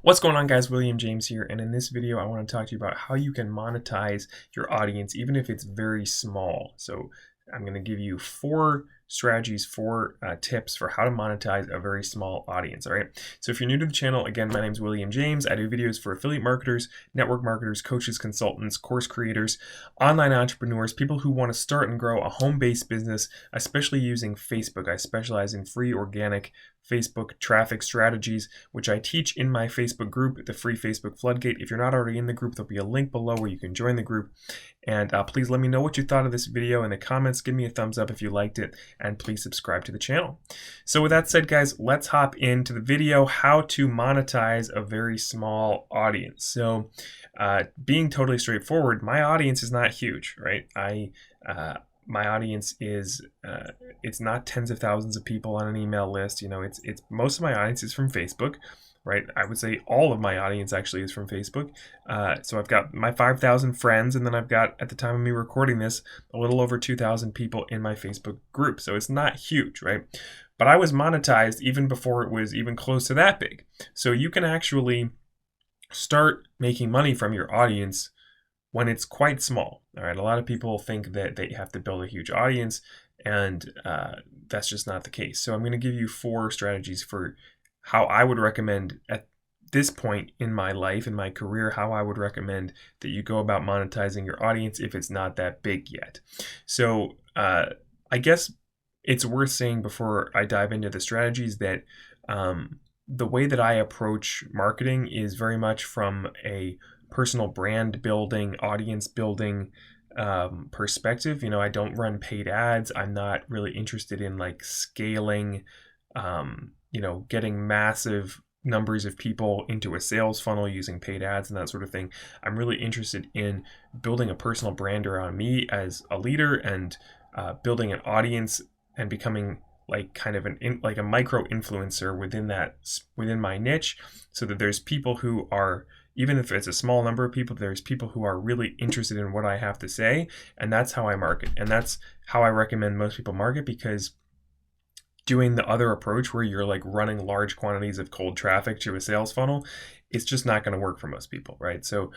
What's going on, guys? William James here, and in this video I want to talk to you about how you can monetize your audience even if it's very small. So I'm going to give you four strategies, four tips for how to monetize a very small audience. All right. So if you're new to the channel, again, my name is William James. I do videos for affiliate marketers, network marketers, coaches, consultants, course creators, online entrepreneurs, people who want to start and grow a home-based business, especially using Facebook. I specialize in free organic Facebook traffic strategies, which I teach in my Facebook group, the free Facebook Floodgate. If you're not already in the group, there'll be a link below where you can join the group. And please let me know what you thought of this video in the comments. Give me a thumbs up if you liked it, and please subscribe to the channel. So with that said, guys, let's hop into the video, how to monetize a very small audience. So being totally straightforward, my audience is not huge, right? My audience is it's not tens of thousands of people on an email list. You know, it's most of my audience is from Facebook, right? I would say all of my audience actually is from Facebook. So I've got my 5,000 friends, and then I've got, at the time of me recording this, a little over 2,000 people in my Facebook group. So it's not huge, right? But I was monetized even before it was even close to that big. So you can actually start making money from your audience when it's quite small. All right, a lot of people think that they have to build a huge audience, and that's just not the case. So I'm going to give you four strategies for how I would recommend at this point in my life, in my career, how I would recommend that you go about monetizing your audience if it's not that big yet. So I guess it's worth saying before I dive into the strategies that the way that I approach marketing is very much from a personal brand building, audience building perspective. You know, I don't run paid ads. I'm not really interested in like scaling, you know, getting massive numbers of people into a sales funnel using paid ads and that sort of thing. I'm really interested in building a personal brand around me as a leader, and building an audience and becoming like kind of like a micro influencer within my niche, so that there's people who are, even if it's a small number of people, there's people who are really interested in what I have to say. And that's how I market. And that's how I recommend most people market, because doing the other approach where you're like running large quantities of cold traffic to a sales funnel, it's just not going to work for most people, right? So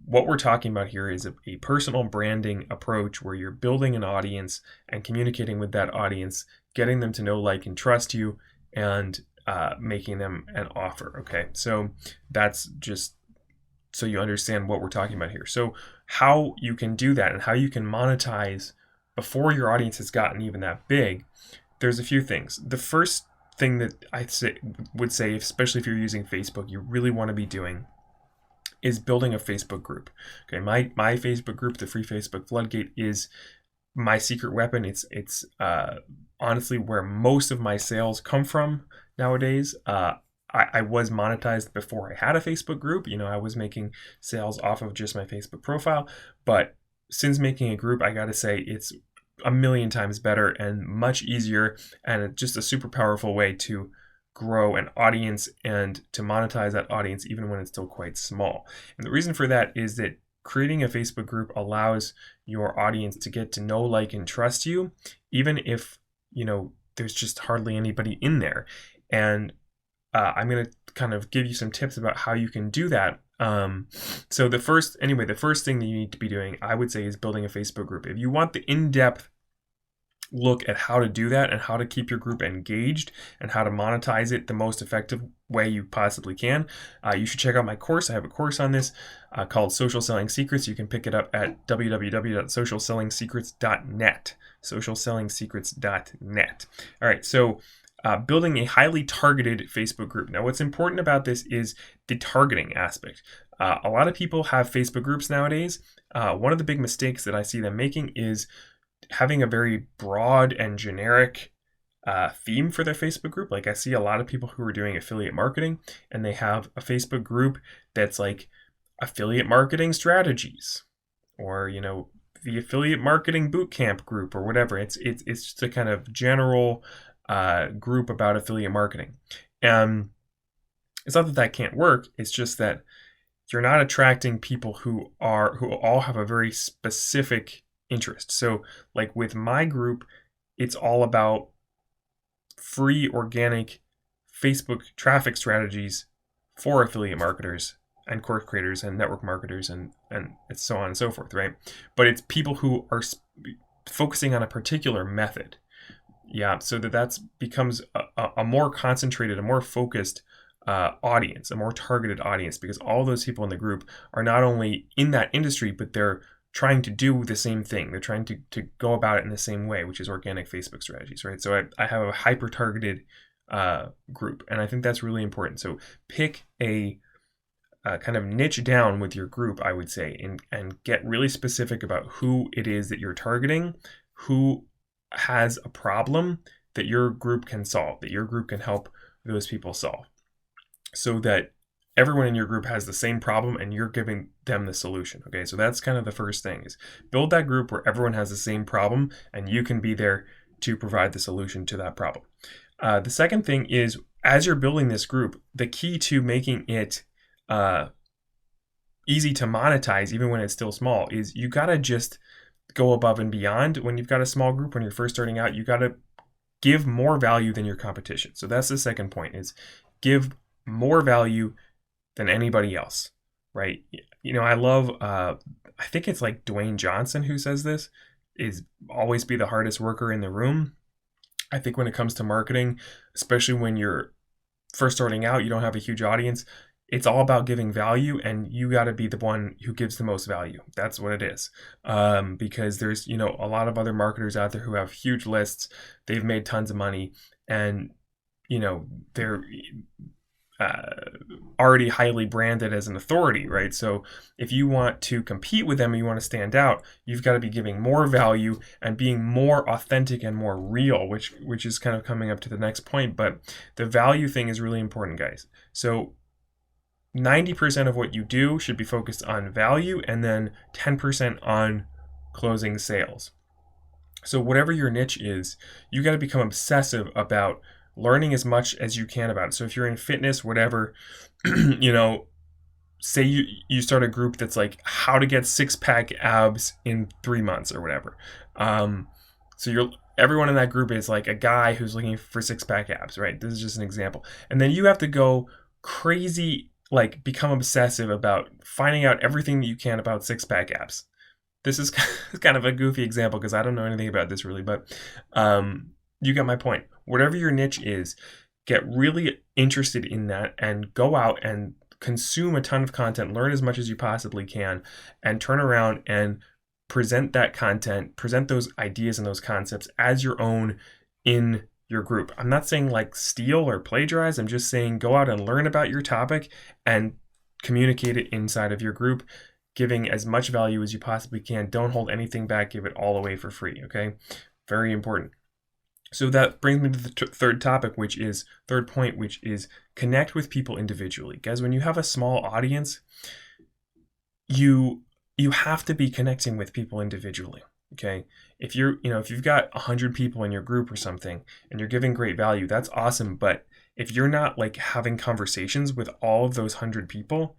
what we're talking about here is a personal branding approach where you're building an audience and communicating with that audience, getting them to know, like, and trust you, and making them an offer. Okay, so that's just so you understand what we're talking about here. So how you can do that and how you can monetize before your audience has gotten even that big, there's a few things. The first thing that I would say, especially if you're using Facebook, you really want to be doing is building a Facebook group. Okay, my Facebook group, the free Facebook Floodgate, is my secret weapon. It's honestly where most of my sales come from nowadays. I was monetized before I had a Facebook group. You know, I was making sales off of just my Facebook profile, but since making a group, I got to say it's a million times better and much easier, and just a super powerful way to grow an audience and to monetize that audience even when it's still quite small. And the reason for that is that creating a Facebook group allows your audience to get to know, like, and trust you, even if, you know, there's just hardly anybody in there. And I'm going to kind of give you some tips about how you can do that. So the first thing that you need to be doing, I would say, is building a Facebook group. If you want the in-depth look at how to do that and how to keep your group engaged and how to monetize it the most effective way you possibly can, you should check out my course. I have a course on this called Social Selling Secrets. You can pick it up at www.socialsellingsecrets.net. socialsellingsecrets.net. All right, so building a highly targeted Facebook group. Now, what's important about this is the targeting aspect. A lot of people have Facebook groups nowadays. One of the big mistakes that I see them making is having a very broad and generic theme for their Facebook group. Like, I see a lot of people who are doing affiliate marketing, and they have a Facebook group that's like affiliate marketing strategies, or, you know, the affiliate marketing bootcamp group, or whatever. It's just a kind of general group about affiliate marketing. And it's not that that can't work. It's just that you're not attracting people who all have a very specific interest. So like with my group, it's all about free organic Facebook traffic strategies for affiliate marketers and course creators and network marketers and so on and so forth, right? But it's people who are focusing on a particular method. Yeah, so that becomes a more concentrated, a more focused audience, a more targeted audience, because all those people in the group are not only in that industry, but they're trying to do the same thing. They're trying to go about it in the same way, which is organic Facebook strategies, right? So I have a hyper-targeted group, and I think that's really important. So pick a kind of niche down with your group, I would say, and get really specific about who it is that you're targeting, who has a problem that your group can solve, that your group can help those people solve, so that everyone in your group has the same problem and you're giving them the solution. Okay, so that's kind of the first thing, is build that group where everyone has the same problem and you can be there to provide the solution to that problem. The second thing is, as you're building this group, the key to making it easy to monetize, even when it's still small, is you gotta just go above and beyond. When you've got a small group, when you're first starting out, you gotta give more value than your competition. So that's the second point, is give more value than anybody else, right? You know, I love, I think it's like Dwayne Johnson who says this, is always be the hardest worker in the room. I think when it comes to marketing, especially when you're first starting out, you don't have a huge audience, it's all about giving value, and you got to be the one who gives the most value. That's what it is. Because there's, you know, a lot of other marketers out there who have huge lists, they've made tons of money, and, you know, they're already highly branded as an authority, right? So if you want to compete with them and you want to stand out, you've got to be giving more value and being more authentic and more real, which is kind of coming up to the next point. But the value thing is really important, guys. So 90% of what you do should be focused on value, and then 10% on closing sales. So whatever your niche is, you got to become obsessive about learning as much as you can about it. So if you're in fitness, whatever, you know, say you start a group that's like how to get 6-pack abs in 3 months or whatever. So everyone in that group is like a guy who's looking for 6-pack abs, right? This is just an example. And then you have to go crazy, like become obsessive about finding out everything that you can about 6-pack abs. This is kind of a goofy example because I don't know anything about this really, but you get my point. Whatever your niche is, get really interested in that and go out and consume a ton of content, learn as much as you possibly can, and turn around and present that content, present those ideas and those concepts as your own in your group. I'm not saying like steal or plagiarize. I'm just saying go out and learn about your topic and communicate it inside of your group, giving as much value as you possibly can. Don't hold anything back. Give it all away for free, okay? Very important. So that brings me to the third point, which is connect with people individually. Guys, when you have a small audience, you have to be connecting with people individually. Okay, if you've got 100 people in your group or something and you're giving great value, that's awesome. But if you're not like having conversations with all of those 100 people,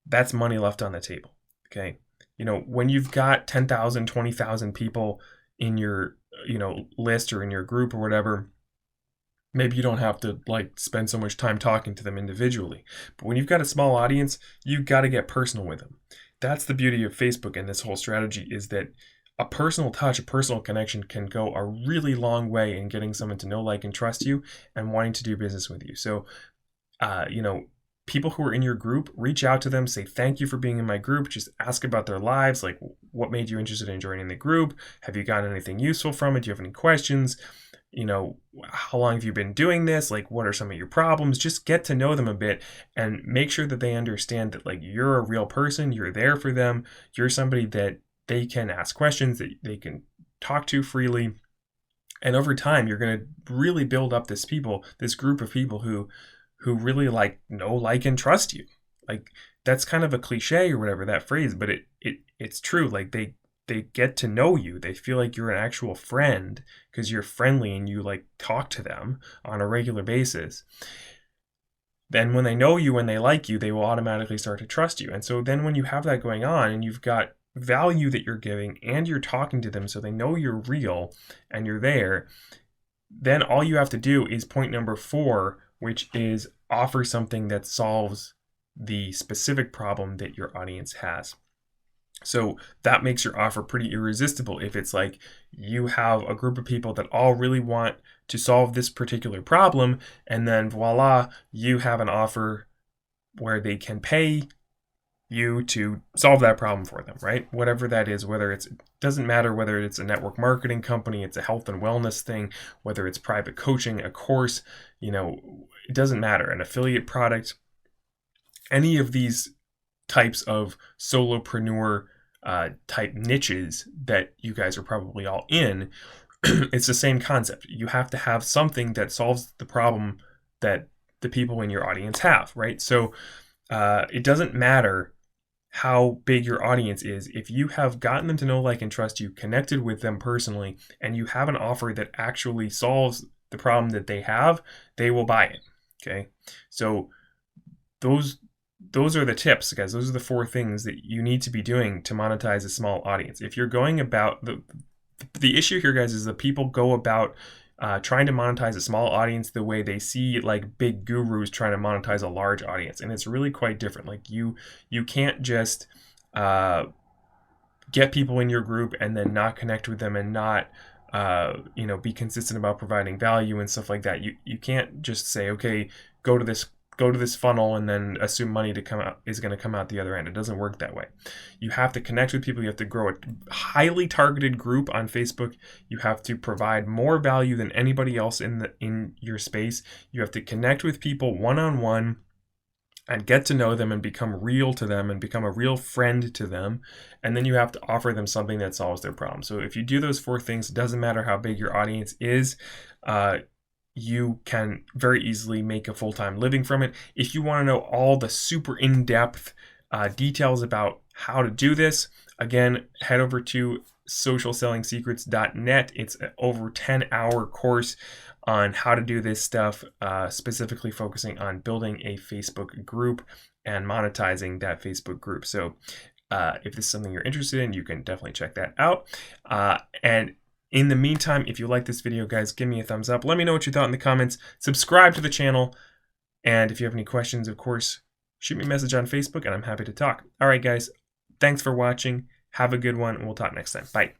that's money left on the table. Okay, you know, when you've got 10,000, 20,000 people in your list or in your group or whatever, maybe you don't have to like spend so much time talking to them individually. But when you've got a small audience, you've got to get personal with them. That's the beauty of Facebook and this whole strategy, is that a personal touch, a personal connection can go a really long way in getting someone to know, like, and trust you and wanting to do business with you. So, people who are in your group, reach out to them, say, thank you for being in my group. Just ask about their lives. Like, what made you interested in joining the group? Have you gotten anything useful from it? Do you have any questions? You know, how long have you been doing this? Like, what are some of your problems? Just get to know them a bit and make sure that they understand that, like, you're a real person. You're there for them. You're somebody that they can ask questions, that they can talk to freely. And over time, you're going to really build up this group of people who really know, like, and trust you. Like, that's kind of a cliche or whatever, that phrase, but it's true. Like, they get to know you. They feel like you're an actual friend because you're friendly and you like talk to them on a regular basis. Then when they know you and they like you, they will automatically start to trust you. And so then when you have that going on and you've got value that you're giving and you're talking to them so they know you're real and you're there, then all you have to do is point number 4, which is offer something that solves the specific problem that your audience has. So that makes your offer pretty irresistible. If it's like you have a group of people that all really want to solve this particular problem, and then voila, you have an offer where they can pay you to solve that problem for them, right? Whatever that is, whether it doesn't matter whether it's a network marketing company, it's a health and wellness thing, whether it's private coaching, a course, it doesn't matter. An affiliate product, any of these types of solopreneur type niches that you guys are probably all in, it's the same concept. You have to have something that solves the problem that the people in your audience have, right? So it doesn't matter how big your audience is. If you have gotten them to know, like, and trust you, connected with them personally, and you have an offer that actually solves the problem that they have, they will buy it. Okay. So those are the tips, guys. Those are the 4 things that you need to be doing to monetize a small audience. If you're going about the issue here, guys, is that people go about trying to monetize a small audience the way they see like big gurus trying to monetize a large audience, and it's really quite different. Like you can't just get people in your group and then not connect with them and not be consistent about providing value and stuff like that. You can't just say, okay, go to this funnel and then assume money is going to come out the other end. It doesn't work that way. You have to connect with people. You have to grow a highly targeted group on Facebook. You have to provide more value than anybody else in your space. You have to connect with people one-on-one and get to know them and become real to them and become a real friend to them. And then you have to offer them something that solves their problem. So if you do those 4 things, it doesn't matter how big your audience is, you can very easily make a full-time living from it. If you want to know all the super in-depth details about how to do this, again, head over to socialsellingsecrets.net. It's an over 10-hour course on how to do this stuff, specifically focusing on building a Facebook group and monetizing that Facebook group. So if this is something you're interested in, you can definitely check that out. And in the meantime, if you like this video, guys, give me a thumbs up. Let me know what you thought in the comments. Subscribe to the channel. And if you have any questions, of course, shoot me a message on Facebook and I'm happy to talk. All right, guys, thanks for watching. Have a good one, and we'll talk next time. Bye.